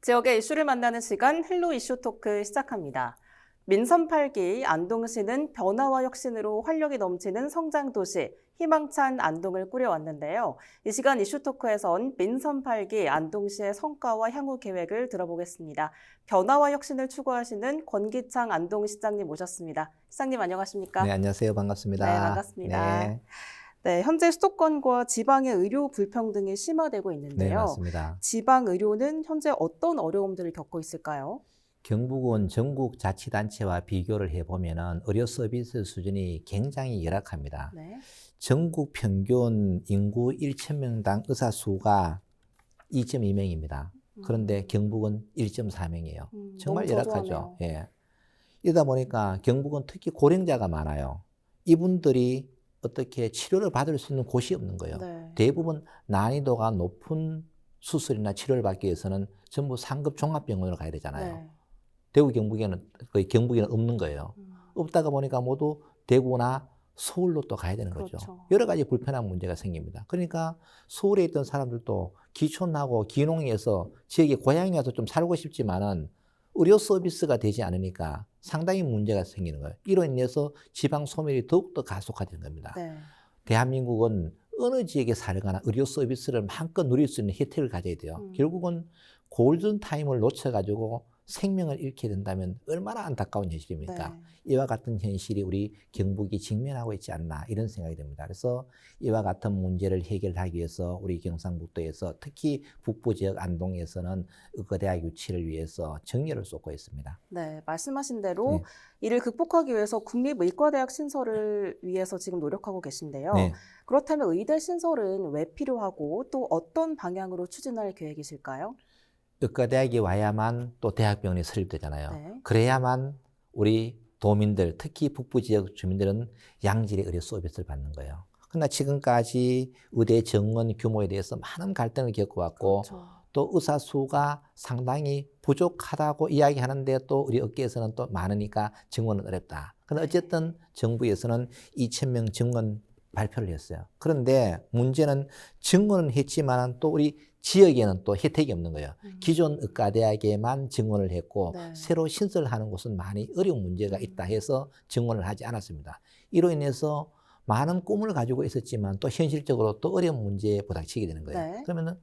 지역의 이슈를 만나는 시간 헬로 이슈 토크 시작합니다. 민선 8기 안동시는 변화와 혁신으로 활력이 넘치는 성장도시 희망찬 안동을 꾸려왔는데요. 이 시간 이슈 토크에선 민선 8기 안동시의 성과와 향후 계획을 들어보겠습니다. 변화와 혁신을 추구하시는 권기창 안동시장님 모셨습니다. 시장님 안녕하십니까? 네, 안녕하세요. 반갑습니다. 네, 반갑습니다. 네, 네, 현재 수도권과 지방의 의료 불평등이 심화되고 네, 있는데요. 맞습니다. 지방 의료는 현재 어떤 어려움들을 겪고 있을까요? 경북은 전국 자치단체와 비교를 해보면 의료 서비스 수준이 굉장히 열악합니다. 네. 전국 평균 인구 1,000명당 의사 수가 2.2명입니다. 그런데 경북은 1.4명이에요. 정말 너무 열악하죠. 저조하네요. 예. 이러다 보니까 경북은 특히 고령자가 많아요. 이분들이 어떻게 치료를 받을 수 있는 곳이 없는 거예요. 네. 대부분 난이도가 높은 수술이나 치료를 받기 위해서는 전부 상급 종합병원으로 가야 되잖아요. 네. 대구 경북에는 거의 경북에는 없는 거예요. 없다가 보니까 모두 대구나 서울로 또 가야 되는 거죠. 그렇죠. 여러 가지 불편한 문제가 생깁니다. 그러니까 서울에 있던 사람들도 기촌하고 기농에서 지역에 고향에 와서 좀 살고 싶지만은 의료 서비스가 되지 않으니까 상당히 문제가 생기는 거예요. 이로 인해서 지방 소멸이 더욱더 가속화되는 겁니다. 네. 대한민국은 어느 지역에 살거나 의료 서비스를 마음껏 누릴 수 있는 혜택을 가져야 돼요. 결국은 골든타임을 놓쳐가지고 생명을 잃게 된다면 얼마나 안타까운 현실입니까? 네. 이와 같은 현실이 우리 경북이 직면하고 있지 않나 이런 생각이 듭니다. 그래서 이와 같은 문제를 해결하기 위해서 우리 경상북도에서 특히 북부 지역 안동에서는 의과대학 유치를 위해서 정열을 쏟고 있습니다. 네, 말씀하신 대로 네. 이를 극복하기 위해서 국립의과대학 신설을 위해서 지금 노력하고 계신데요. 네. 그렇다면 의대 신설은 왜 필요하고 또 어떤 방향으로 추진할 계획이실까요? 의과대학이 와야만 또 대학병원이 설립되잖아요. 네. 그래야만 우리 도민들, 특히 북부 지역 주민들은 양질의 의료 서비스를 받는 거예요. 그러나 지금까지 의대 정원 규모에 대해서 많은 갈등을 겪어왔고 그렇죠. 또 의사 수가 상당히 부족하다고 이야기하는데 또 우리 업계에서는 또 많으니까 정원은 어렵다. 그런데 어쨌든 정부에서는 2,000명 정원 발표를 했어요. 그런데 문제는 정원은 했지만 또 우리 지역에는 또 혜택이 없는 거예요. 기존 의과대학에만 증원을 했고 네. 새로 신설하는 곳은 많이 어려운 문제가 있다 해서 증원을 하지 않았습니다. 이로 인해서 많은 꿈을 가지고 있었지만 또 현실적으로 또 어려운 문제에 부닥치게 되는 거예요. 네. 그러면은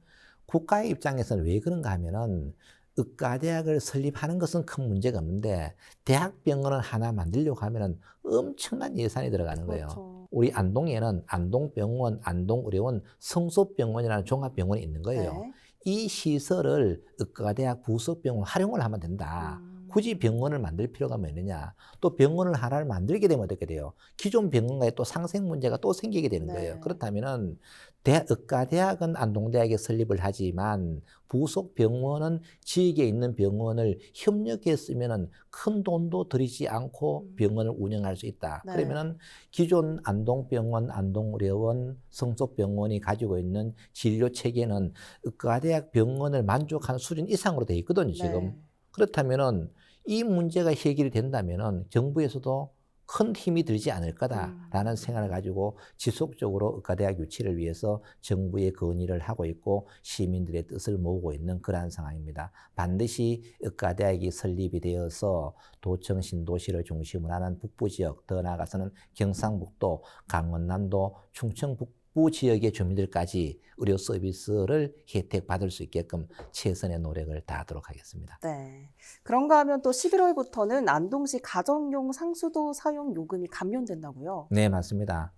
국가의 입장에서는 왜 그런가 하면은 의과대학을 설립하는 것은 큰 문제가 없는데 대학병원을 하나 만들려고 하면은 엄청난 예산이 들어가는 거예요. 그렇죠. 우리 안동에는 안동병원, 안동의료원, 성소병원이라는 종합병원이 있는 거예요. 네. 이 시설을 의과대학 부속병원 활용을 하면 된다. 굳이 병원을 만들 필요가 뭐느냐. 또 병원을 하나를 만들게 되면 어떻게 돼요? 기존 병원과의 또 상생 문제가 또 생기게 되는 거예요. 네. 그렇다면은 의과대학은 안동대학에 설립을 하지만 부속 병원은 지역에 있는 병원을 협력했으면은 큰 돈도 들이지 않고 병원을 운영할 수 있다. 네. 그러면은 기존 안동병원, 안동의료원, 성소병원이 가지고 있는 진료 체계는 의과대학 병원을 만족하는 수준 이상으로 돼 있거든요, 지금. 네. 그렇다면은 이 문제가 해결이 된다면은 정부에서도 큰 힘이 들지 않을 거다라는 생각을 가지고 지속적으로 의과대학 유치를 위해서 정부의 건의를 하고 있고 시민들의 뜻을 모으고 있는 그러한 상황입니다. 반드시 의과대학이 설립이 되어서 도청 신도시를 중심으로 하는 북부 지역, 더 나아가서는 경상북도, 강원남도, 충청 북부 지역의 주민들까지 의료 서비스를 혜택받을 수 있게끔 최선의 노력을 다하도록 하겠습니다. 네. 그런가 하면 또 11월부터는 안동시 가정용 상수도 사용 요금이 감면된다고요? 네, 맞습니다.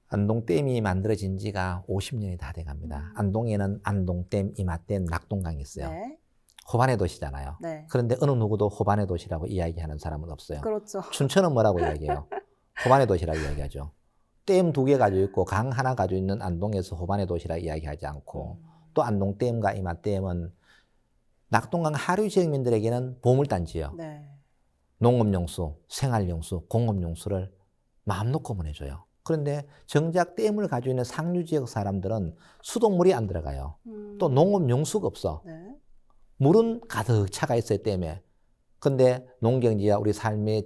안동댐이 만들어진 지가 50년이 다 돼갑니다. 안동에는 안동댐, 이마댐, 낙동강이 있어요. 네. 호반의 도시잖아요. 네. 그런데 어느 누구도 호반의 도시라고 이야기하는 사람은 없어요. 그렇죠. 춘천은 뭐라고 이야기해요? 호반의 도시라고 이야기하죠. 댐 2개 가지고 있고 강 하나 가지고 있는 안동에서 호반의 도시라고 이야기하지 않고 또 안동댐과 이마댐은 낙동강 하류 지역민들에게는 보물단지예요. 네. 농업용수, 생활용수, 공업용수를 마음 놓고 보내줘요. 그런데 정작 댐을 가지고 있는 상류 지역 사람들은 수돗물이 안 들어가요. 또 농업용수가 없어. 네. 물은 가득 차가 있어요, 댐에. 근데 농경지와 우리 삶의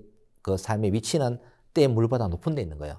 위치는 댐 물보다 높은 데 있는 거예요.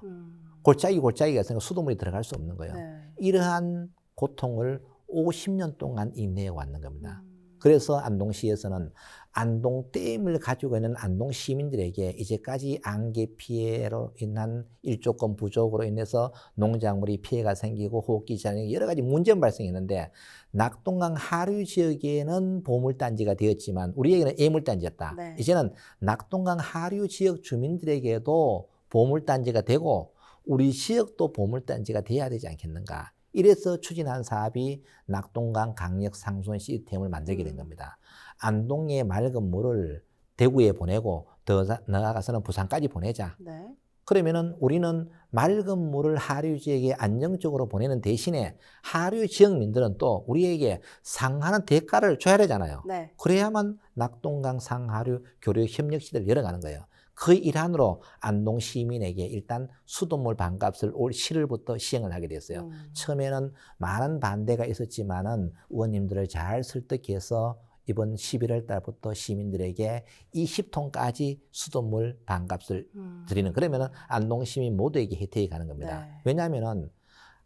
골짜기가 있으니까 수돗물이 들어갈 수 없는 거예요. 네. 이러한 고통을 50년 동안 인내해 왔는 겁니다. 그래서 안동시에서는 안동댐을 가지고 있는 안동 시민들에게 이제까지 안개 피해로 인한 일조권 부족으로 인해서 농작물이 피해가 생기고 호흡기 질환이 여러 가지 문제가 발생했는데 낙동강 하류 지역에는 보물단지가 되었지만 우리에게는 예물단지였다. 네. 이제는 낙동강 하류 지역 주민들에게도 보물단지가 되고 우리 지역도 보물단지가 돼야 되지 않겠는가. 이래서 추진한 사업이 낙동강 강력 상수원 시스템을 만들게 된 겁니다. 안동의 맑은 물을 대구에 보내고 더 나아가서는 부산까지 보내자. 네. 그러면은 우리는 맑은 물을 하류 지역에 안정적으로 보내는 대신에 하류 지역민들은 또 우리에게 상하는 대가를 줘야 되잖아요. 네. 그래야만 낙동강 상하류 교류 협력 시대를 열어가는 거예요. 그 일환으로 안동 시민에게 일단 수돗물 반값을 올 7월부터 시행을 하게 됐어요. 처음에는 많은 반대가 있었지만은 의원님들을 잘 설득해서 이번 11월 달부터 시민들에게 20톤까지 수돗물 반값을 드리는 그러면은 안동 시민 모두에게 혜택이 가는 겁니다. 네. 왜냐하면은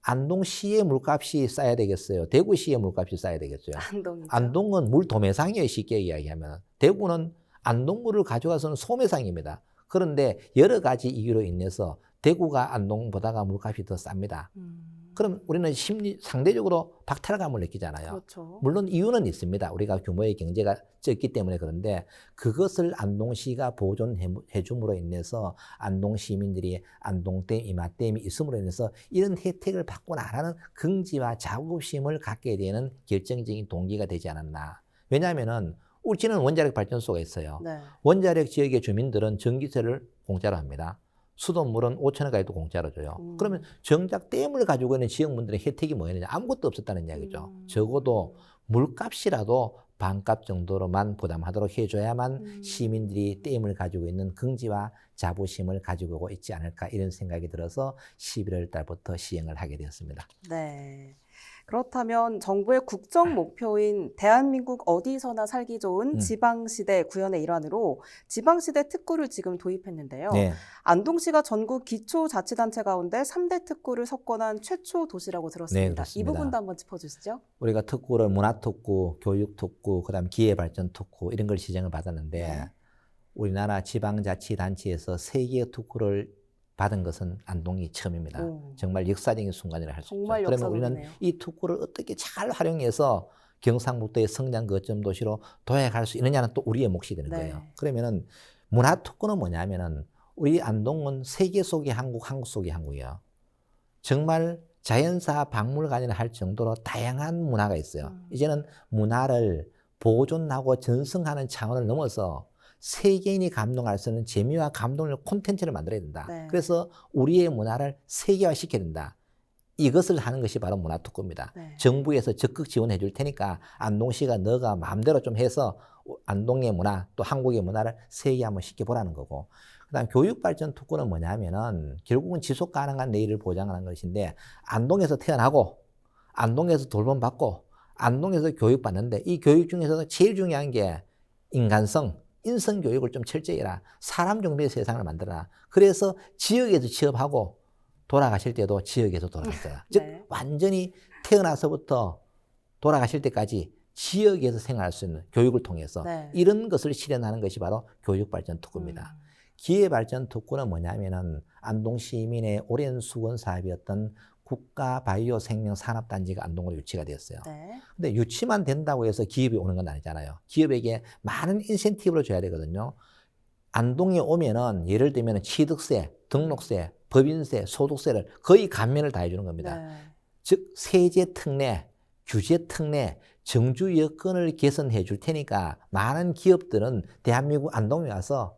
안동시의 물값이 싸야 되겠어요. 대구시의 물값이 싸야 되겠어요. 안동이죠. 안동은 물 도매상이에요. 쉽게 이야기하면. 대구는 안동물을 가져가서는 소매상입니다. 그런데 여러 가지 이유로 인해서 대구가 안동보다가 물값이 더 쌉니다. 그럼 우리는 상대적으로 박탈감을 느끼잖아요. 그렇죠. 물론 이유는 있습니다. 우리가 규모의 경제가 적기 때문에 그런데 그것을 안동시가 보존해 줌으로 인해서 안동 시민들이 안동댐, 이마댐이 있음으로 인해서 이런 혜택을 받고 나라는 긍지와 자부심을 갖게 되는 결정적인 동기가 되지 않았나. 왜냐하면은 울진은 원자력 발전소가 있어요. 네. 원자력 지역의 주민들은 전기세를 공짜로 합니다. 수돗물은 5,000원까지도 공짜로 줘요. 그러면 정작 댐을 가지고 있는 지역민들의 혜택이 뭐였느냐? 아무것도 없었다는 이야기죠. 적어도 물값이라도 반값 정도로만 부담하도록 해줘야만 시민들이 댐을 가지고 있는 긍지와 자부심을 가지고 있지 않을까 이런 생각이 들어서 11월 달부터 시행을 하게 되었습니다. 네. 그렇다면 정부의 국정 목표인 대한민국 어디서나 살기 좋은 지방시대 구현의 일환으로 지방시대 특구를 지금 도입했는데요. 네. 안동시가 전국 기초자치단체 가운데 3대 특구를 석권한 최초 도시라고 들었습니다. 네, 그렇습니다. 이 부분도 한번 짚어주시죠. 우리가 특구를 문화특구, 교육특구, 그다음 기회발전특구 이런 걸 지정을 받았는데 네. 우리나라 지방자치단체에서 3개의 특구를 받은 것은 안동이 처음입니다. 정말 역사적인 순간이라 할 수 있죠. 정말 그러면 우리는 역사적이네요. 이 특구를 어떻게 잘 활용해서 경상북도의 성장 거점 도시로 도약할 수 있느냐는 또 우리의 몫이 되는 거예요. 네. 그러면은 문화특구는 뭐냐면은 우리 안동은 세계 속의 한국, 한국 속의 한국이에요. 정말 자연사 박물관이라 할 정도로 다양한 문화가 있어요. 이제는 문화를 보존하고 전승하는 차원을 넘어서 세계인이 감동할 수 있는 재미와 감동을 콘텐츠를 만들어야 된다. 네. 그래서 우리의 문화를 세계화 시켜야 된다. 이것을 하는 것이 바로 문화특구입니다. 네. 정부에서 적극 지원해 줄 테니까 안동시가 너가 마음대로 좀 해서 안동의 문화 또 한국의 문화를 세계화 한번 시켜보라는 거고 그다음 교육발전특구는 뭐냐면은 결국은 지속 가능한 내일을 보장하는 것인데 안동에서 태어나고 안동에서 돌봄받고 안동에서 교육받는데 이 교육 중에서도 제일 중요한 게 인간성 인성 교육을 좀 철저히 해라. 사람 정도의 세상을 만들어라. 그래서 지역에서 취업하고 돌아가실 때도 지역에서 돌아갔어요. 네. 즉 완전히 태어나서부터 돌아가실 때까지 지역에서 생활할 수 있는 교육을 통해서 네. 이런 것을 실현하는 것이 바로 교육발전특구입니다. 기회발전특구는 뭐냐면은 안동 시민의 오랜 수건 사업이었던 국가 바이오 생명 산업단지가 안동으로 유치가 되었어요. 네. 근데 유치만 된다고 해서 기업이 오는 건 아니잖아요. 기업에게 많은 인센티브를 줘야 되거든요. 안동에 오면은 예를 들면 취득세, 등록세, 법인세, 소득세를 거의 감면을 다 해주는 겁니다. 네. 즉 세제 특례, 규제 특례, 정주 여건을 개선해 줄 테니까 많은 기업들은 대한민국 안동에 와서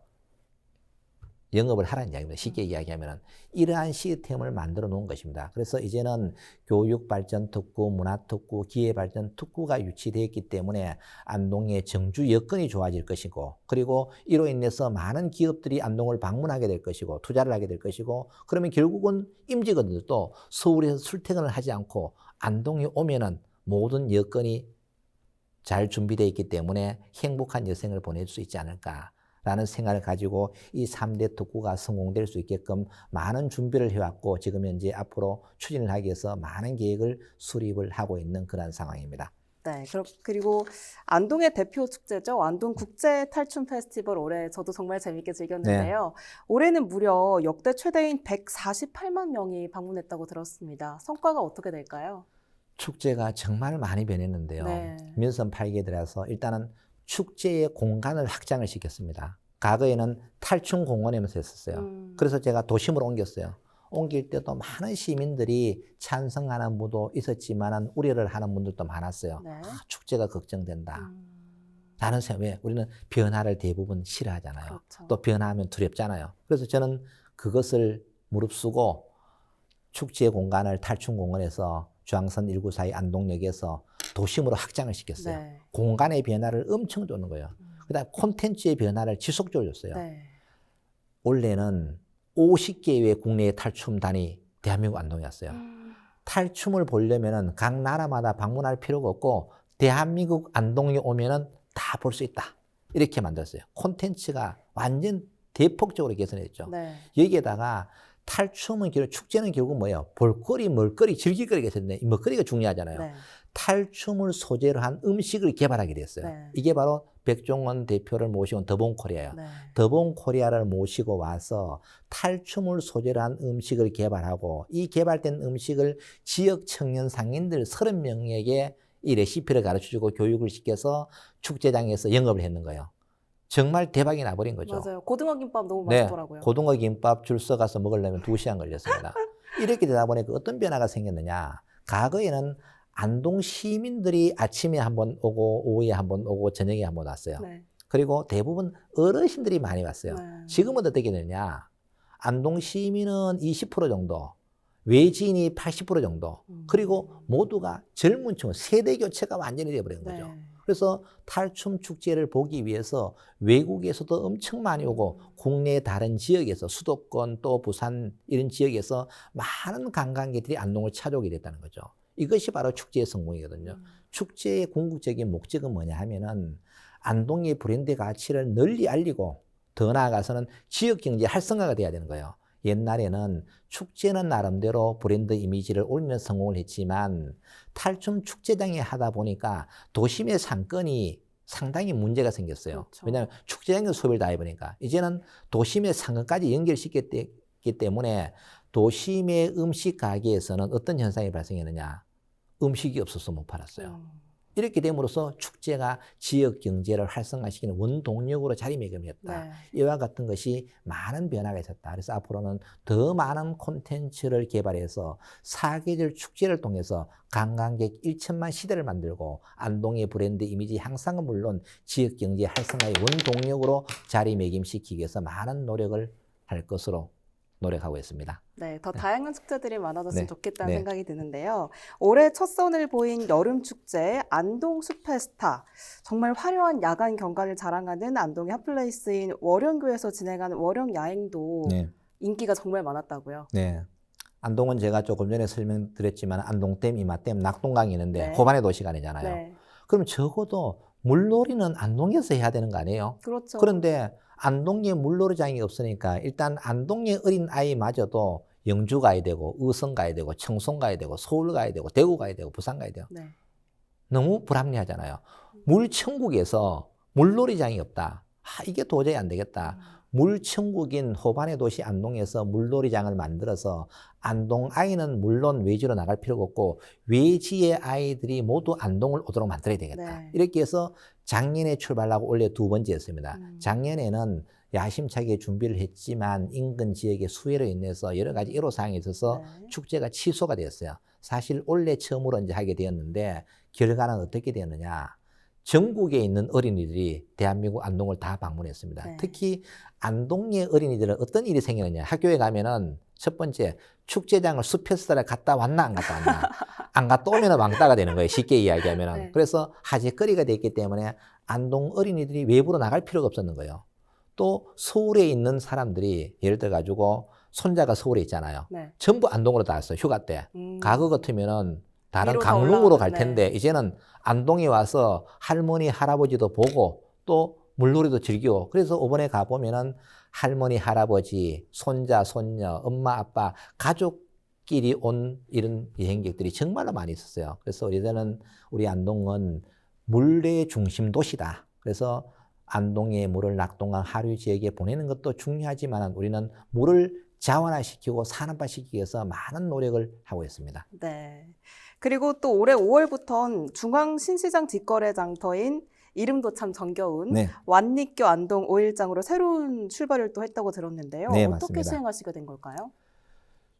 영업을 하라는 이야기입니다. 쉽게 이야기하면 이러한 시스템을 만들어 놓은 것입니다. 그래서 이제는 교육발전특구, 문화특구, 기회발전특구가 유치되었기 때문에 안동의 정주 여건이 좋아질 것이고 그리고 이로 인해서 많은 기업들이 안동을 방문하게 될 것이고 투자를 하게 될 것이고 그러면 결국은 임직원들도 서울에서 출퇴근을 하지 않고 안동에 오면은 모든 여건이 잘 준비되어 있기 때문에 행복한 여생을 보낼 수 있지 않을까 라는 생각을 가지고 이 3대 특구가 성공될 수 있게끔 많은 준비를 해왔고 지금 현재 앞으로 추진을 하기 위해서 많은 계획을 수립을 하고 있는 그런 상황입니다. 네, 그리고 안동의 대표 축제죠. 안동 국제 탈춤 페스티벌 올해 저도 정말 재밌게 즐겼는데요. 올해는 무려 역대 최대인 148만 명이 방문했다고 들었습니다. 성과가 어떻게 될까요? 축제가 정말 많이 변했는데요. 네. 민선 8기에 들어서 일단은 축제의 공간을 확장을 시켰습니다. 과거에는 탈춤 공원에만 했었어요. 그래서 제가 도심으로 옮겼어요. 옮길 때도 많은 시민들이 찬성하는 분도 있었지만 우려를 하는 분들도 많았어요. 네. 축제가 걱정된다. 라는 생각, 왜? 우리는 변화를 대부분 싫어하잖아요. 그렇죠. 또 변화하면 두렵잖아요. 그래서 저는 그것을 무릅쓰고 축제 공간을 탈춤공원에서 중앙선 194의 안동역에서 도심으로 확장을 시켰어요. 네. 공간의 변화를 엄청 줬는 거예요. 그다음 콘텐츠의 변화를 지속적으로 줬어요. 네. 원래는 50개의 국내의 탈춤단이 대한민국 안동이었어요. 탈춤을 보려면은 각 나라마다 방문할 필요가 없고 대한민국 안동에 오면은 다 볼 수 있다. 이렇게 만들었어요. 콘텐츠가 완전 대폭적으로 개선했죠. 네. 여기에다가 탈춤은 축제는 결국 뭐예요? 볼거리, 먹거리, 즐길거리가 있었는데 이 먹거리가 중요하잖아요. 네. 탈춤을 소재로 한 음식을 개발하게 됐어요. 네. 이게 바로 백종원 대표를 모시고 온 더본코리아예요. 네. 더본코리아를 모시고 와서 탈춤을 소재로 한 음식을 개발하고 이 개발된 음식을 지역 청년 상인들 30명에게 이 레시피를 가르쳐주고 교육을 시켜서 축제장에서 영업을 했는 거예요. 정말 대박이 나버린 거죠. 맞아요. 고등어 김밥 너무 네, 맛있더라고요. 고등어 김밥 줄 서 가서 먹으려면 2시간 걸렸습니다. 이렇게 되다 보니까 어떤 변화가 생겼느냐. 과거에는 안동 시민들이 아침에 한번 오고 오후에 한번 오고 저녁에 한번 왔어요. 네. 그리고 대부분 어르신들이 많이 왔어요. 네. 지금은 어떻게 되느냐. 안동 시민은 20% 정도, 외지인이 80% 정도, 그리고 모두가 젊은 층, 세대 교체가 완전히 되어버린 거죠. 네. 그래서 탈춤 축제를 보기 위해서 외국에서도 엄청 많이 오고 국내 다른 지역에서 수도권 또 부산 이런 지역에서 많은 관광객들이 안동을 찾아오게 됐다는 거죠. 이것이 바로 축제의 성공이거든요. 축제의 궁극적인 목적은 뭐냐 하면은 안동의 브랜드 가치를 널리 알리고 더 나아가서는 지역 경제 활성화가 돼야 되는 거예요. 옛날에는 축제는 나름대로 브랜드 이미지를 올리는 성공을 했지만 탈춤 축제장에 하다 보니까 도심의 상권이 상당히 문제가 생겼어요. 그렇죠. 왜냐하면 축제장에서 소비를 다 해보니까 이제는 도심의 상권까지 연결시켰기 때문에 도심의 음식 가게에서는 어떤 현상이 발생했느냐. 음식이 없어서 못 팔았어요. 이렇게 됨으로써 축제가 지역 경제를 활성화시키는 원동력으로 자리매김했다. 네. 이와 같은 것이 많은 변화가 있었다. 그래서 앞으로는 더 많은 콘텐츠를 개발해서 사계절 축제를 통해서 관광객 1천만 시대를 만들고 안동의 브랜드 이미지 향상은 물론 지역 경제 활성화의 원동력으로 자리매김시키기 위해서 많은 노력을 할 것으로 노력하고 있습니다. 네, 더 다양한 축제들이 많아졌으면 네. 좋겠다는 네. 생각이 드는데요. 올해 첫 선을 보인 여름 축제 안동 숲의 스타. 정말 화려한 야간 경관을 자랑하는 안동의 핫플레이스인 월영교에서 진행하는 월영 야행도 네. 인기가 정말 많았다고요. 네. 안동은 제가 조금 전에 설명드렸지만 안동댐, 이마댐, 낙동강이 있는데 네. 호반의 도시가 아니잖아요. 네, 그럼 적어도 물놀이는 안동에서 해야 되는 거 아니에요? 그렇죠. 그런데 안동에 물놀이장이 없으니까 일단 안동의 어린 아이마저도 영주 가야 되고 의성 가야 되고 청송 가야 되고 서울 가야 되고 대구 가야 되고 부산 가야 돼요. 네. 너무 불합리하잖아요. 물천국에서 물놀이장이 없다. 이게 도저히 안 되겠다. 물천국인 호반의 도시 안동에서 물놀이장을 만들어서 안동 아이는 물론 외지로 나갈 필요가 없고 외지의 아이들이 모두 안동을 오도록 만들어야 되겠다. 네. 이렇게 해서 작년에 출발하고 올해 2번째였습니다. 작년에는 야심차게 준비를 했지만 인근 지역의 수해로 인해서 여러 가지 애로사항이 있어서 네. 축제가 취소가 되었어요. 사실 올해 처음으로 이제 하게 되었는데 결과는 어떻게 되었느냐. 전국에 있는 어린이들이 대한민국 안동을 다 방문했습니다. 네. 특히 안동의 어린이들은 어떤 일이 생기느냐. 학교에 가면은 첫 번째 축제장을 숲에서 갔다 왔나 안 갔다 왔나. 안 갔다 오면 왕따가 되는 거예요. 쉽게 이야기하면은. 네. 그래서 화제거리가 됐기 때문에 안동 어린이들이 외부로 나갈 필요가 없었는 거예요. 또 서울에 있는 사람들이 예를 들어 가지고 손자가 서울에 있잖아요. 네. 전부 안동으로 다 왔어요. 휴가 때. 과거 같으면은 다른 위로 더 강릉으로 갈 올라가는, 텐데 이제는 안동에 와서 할머니 할아버지도 보고 또 물놀이도 즐기고 그래서 이번에 가보면은 할머니 할아버지 손자 손녀 엄마 아빠 가족 끼리 온 이런 여행객들이 정말로 많이 있었어요. 그래서 이제는 우리 안동은 물의 중심 도시다. 그래서 안동의 물을 낙동강 하류 지역에 보내는 것도 중요하지만 우리는 물을 자원화시키고 산업화시키기 위해서 많은 노력을 하고 있습니다. 네. 그리고 또 올해 5월부터는 중앙신시장 뒷거래 장터인 이름도 참 정겨운 네. 완리교 안동 5일장으로 새로운 출발을 또 했다고 들었는데요. 네, 어떻게 맞습니다. 시행하시게 된 걸까요?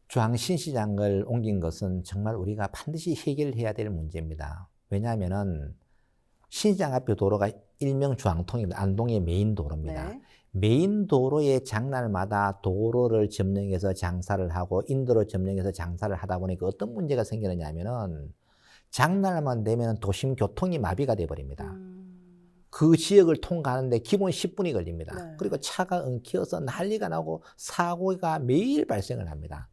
중앙신시장을 옮긴 것은 정말 우리가 반드시 해결해야 될 문제입니다. 왜냐하면 신시장 앞에 도로가 일명 중앙통입니다. 안동의 메인 도로입니다. 네. 메인 도로의 장날마다 도로를 점령해서 장사를 하고 인도로 점령해서 장사를 하다 보니까 어떤 문제가 생기느냐 하면은 장날만 되면 도심 교통이 마비가 돼버립니다. 그 지역을 통과하는데 기본 10분이 걸립니다. 네. 그리고 차가 엉켜서 난리가 나고 사고가 매일 발생을 합니다.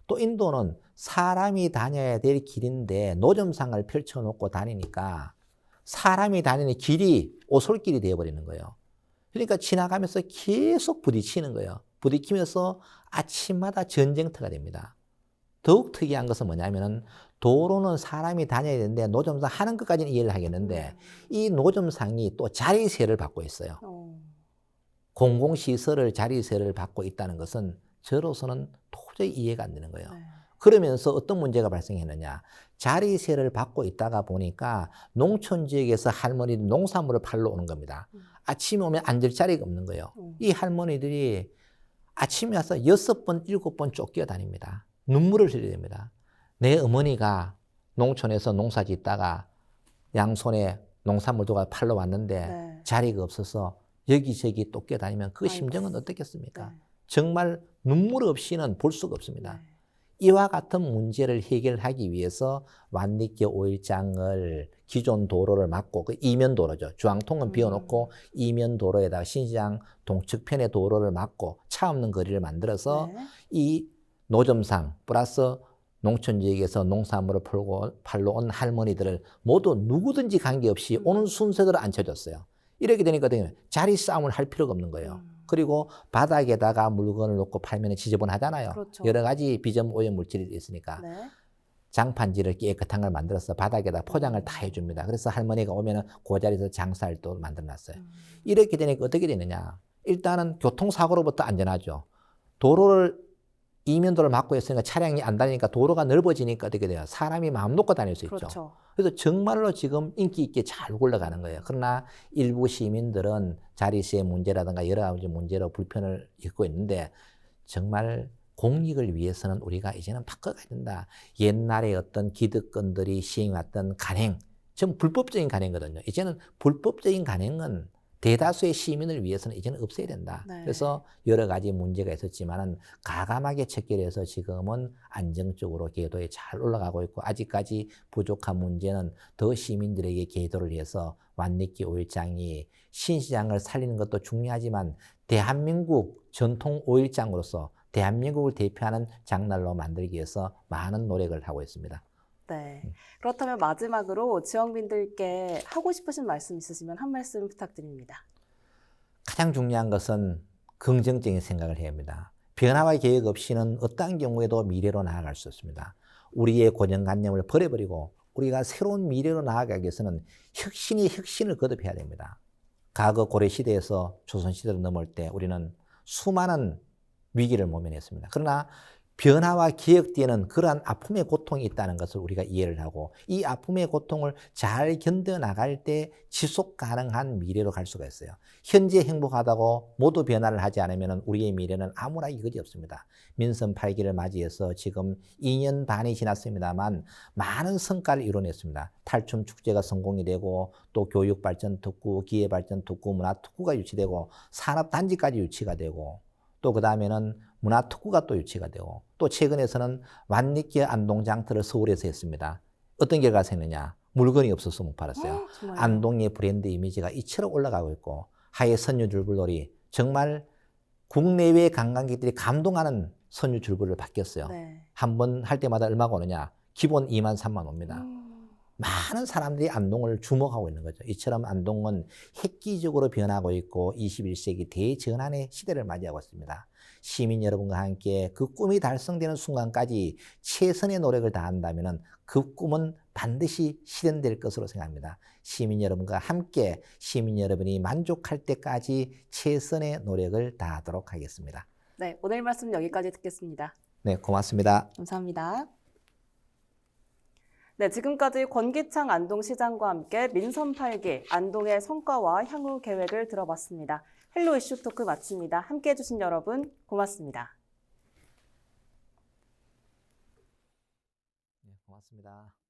또 인도는 사람이 다녀야 될 길인데 노점상을 펼쳐놓고 다니니까 사람이 다니는 길이 오솔길이 되어버리는 거예요. 그러니까 지나가면서 계속 부딪히는 거예요. 부딪히면서 아침마다 전쟁터가 됩니다. 더욱 특이한 것은 뭐냐면은 도로는 사람이 다녀야 되는데 노점상 하는 것까지는 이해를 하겠는데 이 노점상이 또 자리세를 받고 있어요. 공공시설을 자리세를 받고 있다는 것은 저로서는 도저히 이해가 안 되는 거예요. 네. 그러면서 어떤 문제가 발생했느냐. 자리세를 받고 있다가 보니까 농촌 지역에서 할머니들이 농산물을 팔러 오는 겁니다. 아침에 오면 앉을 자리가 없는 거예요. 이 할머니들이 아침에 와서 6번, 7번 쫓겨 다닙니다. 눈물을 흘려야 됩니다. 내 어머니가 농촌에서 농사 짓다가 양손에 농산물 도가 팔러 왔는데 네. 자리가 없어서 여기저기 쫓겨 다니면 그 아이고. 심정은 어떻겠습니까? 네. 정말 눈물 없이는 볼 수가 없습니다. 네. 이와 같은 문제를 해결하기 위해서 완리교 5일장을 기존 도로를 막고 그 이면 도로죠. 중앙통은 비워놓고 이면 도로에다가 신시장 동측편의 도로를 막고 차 없는 거리를 만들어서 네. 이 노점상 플러스 농촌 지역에서 농산물을 팔러 온 할머니들을 모두 누구든지 관계없이 오는 순서대로 앉혀줬어요. 이렇게 되니까 자리 싸움을 할 필요가 없는 거예요. 그리고 바닥에다가 물건을 놓고 팔면 지저분하잖아요. 그렇죠. 여러 가지 비점 오염 물질이 있으니까. 네. 장판지를 깨끗한 걸 만들어서 바닥에다 포장을 다 해줍니다. 그래서 할머니가 오면은 그 자리에서 장사를 또 만들어놨어요. 이렇게 되니까 어떻게 되느냐. 일단은 교통사고로부터 안전하죠. 도로를 이면도를 막고 있으니까 차량이 안 다니니까 도로가 넓어지니까 어떻게 돼요? 사람이 마음 놓고 다닐 수 있죠. 그렇죠. 그래서 정말로 지금 인기 있게 잘 굴러가는 거예요. 그러나 일부 시민들은 자리세 문제라든가 여러 가지 문제로 불편을 겪고 있는데 정말 공익을 위해서는 우리가 이제는 바꿔가야 된다. 옛날에 어떤 기득권들이 시행했던 간행, 전 불법적인 간행이거든요. 이제는 불법적인 간행은 대다수의 시민을 위해서는 이제는 없애야 된다. 네. 그래서 여러 가지 문제가 있었지만은 가감하게 체결해서 지금은 안정적으로 궤도에 잘 올라가고 있고 아직까지 부족한 문제는 더 시민들에게 궤도를 해서 완리교 5일장이 신시장을 살리는 것도 중요하지만 대한민국 전통 5일장으로서 대한민국을 대표하는 장날로 만들기 위해서 많은 노력을 하고 있습니다. 네. 그렇다면 마지막으로 지역민들께 하고 싶으신 말씀 있으시면 한 말씀 부탁드립니다. 가장 중요한 것은 긍정적인 생각을 해야 합니다. 변화와 계획 없이는 어떠한 경우에도 미래로 나아갈 수 없습니다. 우리의 고정관념을 버려버리고 우리가 새로운 미래로 나아가기 위해서는 혁신이 혁신을 거듭해야 됩니다. 과거 고려시대에서 조선시대로 넘어올 때 우리는 수많은 위기를 모면했습니다. 그러나 변화와 기억 뒤에는 그러한 아픔의 고통이 있다는 것을 우리가 이해를 하고 이 아픔의 고통을 잘 견뎌나갈 때 지속 가능한 미래로 갈 수가 있어요. 현재 행복하다고 모두 변화를 하지 않으면 우리의 미래는 아무나 이거지 없습니다. 민선 8기를 맞이해서 지금 2년 반이 지났습니다만 많은 성과를 이뤄냈습니다. 탈춤 축제가 성공이 되고 또 교육발전특구, 기회발전특구, 문화특구가 유치되고 산업단지까지 유치가 되고 또 그 다음에는 문화특구가 또 유치가 되고 또 최근에서는 완리교 안동장터를 서울에서 했습니다. 어떤 결과가 생기느냐. 물건이 없어서 못 팔았어요. 안동의 브랜드 이미지가 이처럼 올라가고 있고 하계 선유줄불놀이 정말 국내외 관광객들이 감동하는 선유줄불을 바뀌었어요. 네. 한 번 할 때마다 얼마가 오느냐. 기본 2만 3만 옵니다. 많은 사람들이 안동을 주목하고 있는 거죠. 이처럼 안동은 획기적으로 변하고 있고 21세기 대전환의 시대를 맞이하고 있습니다. 시민 여러분과 함께 그 꿈이 달성되는 순간까지 최선의 노력을 다한다면 그 꿈은 반드시 실현될 것으로 생각합니다. 시민 여러분과 함께 시민 여러분이 만족할 때까지 최선의 노력을 다하도록 하겠습니다. 네, 오늘 말씀 여기까지 듣겠습니다. 네, 고맙습니다. 감사합니다. 네, 지금까지 권기창 안동시장과 함께 민선 8기 안동의 성과와 향후 계획을 들어봤습니다. 헬로 이슈 토크 마칩니다. 함께해 주신 여러분 고맙습니다. 네, 고맙습니다.